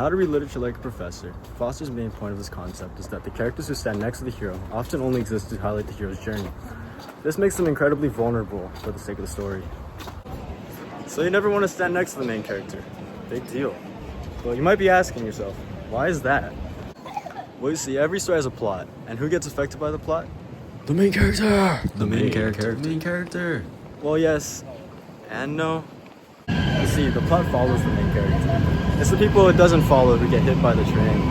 How to Read Literature Like a Professor, Foster's main point of this concept is that the characters who stand next to the hero often only exist to highlight the hero's journey. This makes them incredibly vulnerable for the sake of the story. So you never want to stand next to the main character. Big deal. Well, you might be asking yourself, why is that? Well, you see, every story has a plot, and who gets affected by the plot? The main character! The main character. The main character! Well, yes, and no. You see, the plot follows the main character. It's the people it doesn't follow who get hit by the train.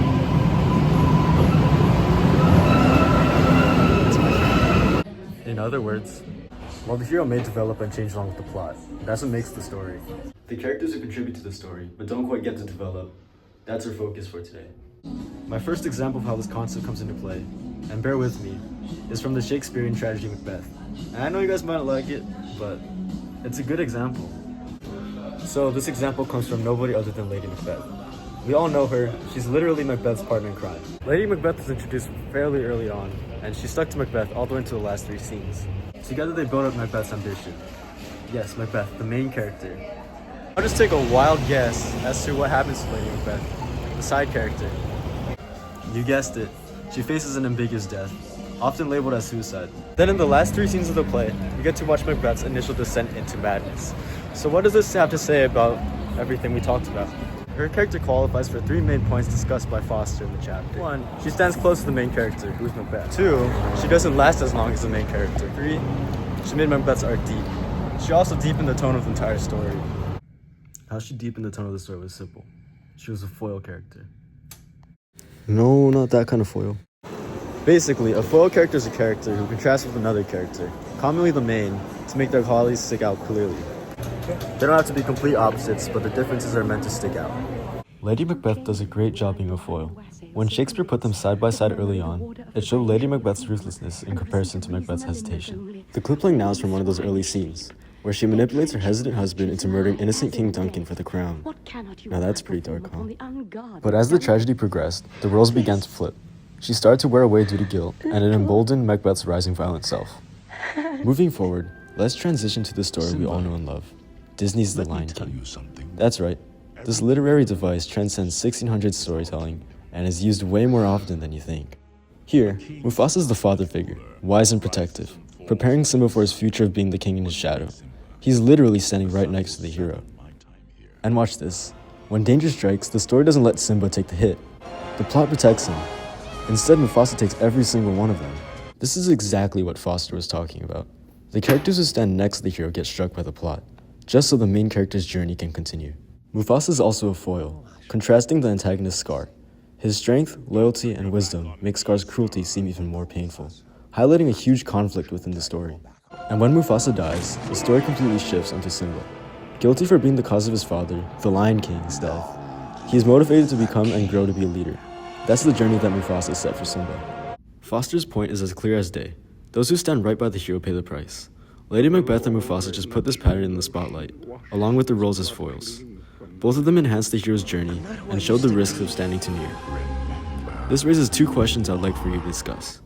In other words, while the hero may develop and change along with the plot, that's what makes the story. The characters who contribute to the story, but don't quite get to develop, that's our focus for today. My first example of how this concept comes into play, and bear with me, is from the Shakespearean tragedy Macbeth. And I know you guys might not like it, but it's a good example. So this example comes from nobody other than Lady Macbeth. We all know her, she's literally Macbeth's partner in crime. Lady Macbeth was introduced fairly early on, and she stuck to Macbeth all the way into the last 3 scenes. Together they build up Macbeth's ambition. Yes, Macbeth, the main character. I'll just take a wild guess as to what happens to Lady Macbeth, the side character. You guessed it, she faces an ambiguous death, often labeled as suicide. Then in the last 3 scenes of the play, we get to watch Macbeth's initial descent into madness. So what does this have to say about everything we talked about? Her character qualifies for 3 main points discussed by Foster in the chapter. 1, she stands close to the main character, who's Macbeth. 2, she doesn't last as long as the main character. 3, she made Macbeth's arc deep. She also deepened the tone of the entire story. How she deepened the tone of the story was simple. She was a foil character. No, not that kind of foil. Basically, a foil character is a character who contrasts with another character, commonly the main, to make their qualities stick out clearly. They don't have to be complete opposites, but the differences are meant to stick out. Lady Macbeth does a great job being a foil. When Shakespeare put them side by side early on, it showed Lady Macbeth's ruthlessness in comparison to Macbeth's hesitation. The clip playing now is from one of those early scenes, where she manipulates her hesitant husband into murdering innocent King Duncan for the crown. Now that's pretty dark, huh? But as the tragedy progressed, the roles began to flip. She started to wear away due to guilt, and it emboldened Macbeth's rising violent self. Moving forward, let's transition to the story we all know and love. Disney's The Lion King. That's right. This literary device transcends 1600s storytelling and is used way more often than you think. Here, Mufasa's the father figure, wise and protective, preparing Simba for his future of being the king in his shadow. He's literally standing right next to the hero. And watch this. When danger strikes, the story doesn't let Simba take the hit. The plot protects him. Instead, Mufasa takes every single one of them. This is exactly what Foster was talking about. The characters who stand next to the hero get struck by the plot, just so the main character's journey can continue. Mufasa is also a foil, contrasting the antagonist Scar. His strength, loyalty, and wisdom make Scar's cruelty seem even more painful, highlighting a huge conflict within the story. And when Mufasa dies, the story completely shifts onto Simba. Guilty for being the cause of his father, the Lion King's death, he is motivated to become and grow to be a leader. That's the journey that Mufasa set for Simba. Foster's point is as clear as day. Those who stand right by the hero pay the price. Lady Macbeth and Mufasa just put this pattern in the spotlight, along with their roles as foils. Both of them enhance the hero's journey and show the risks of standing too near. This raises 2 questions I'd like for you to discuss.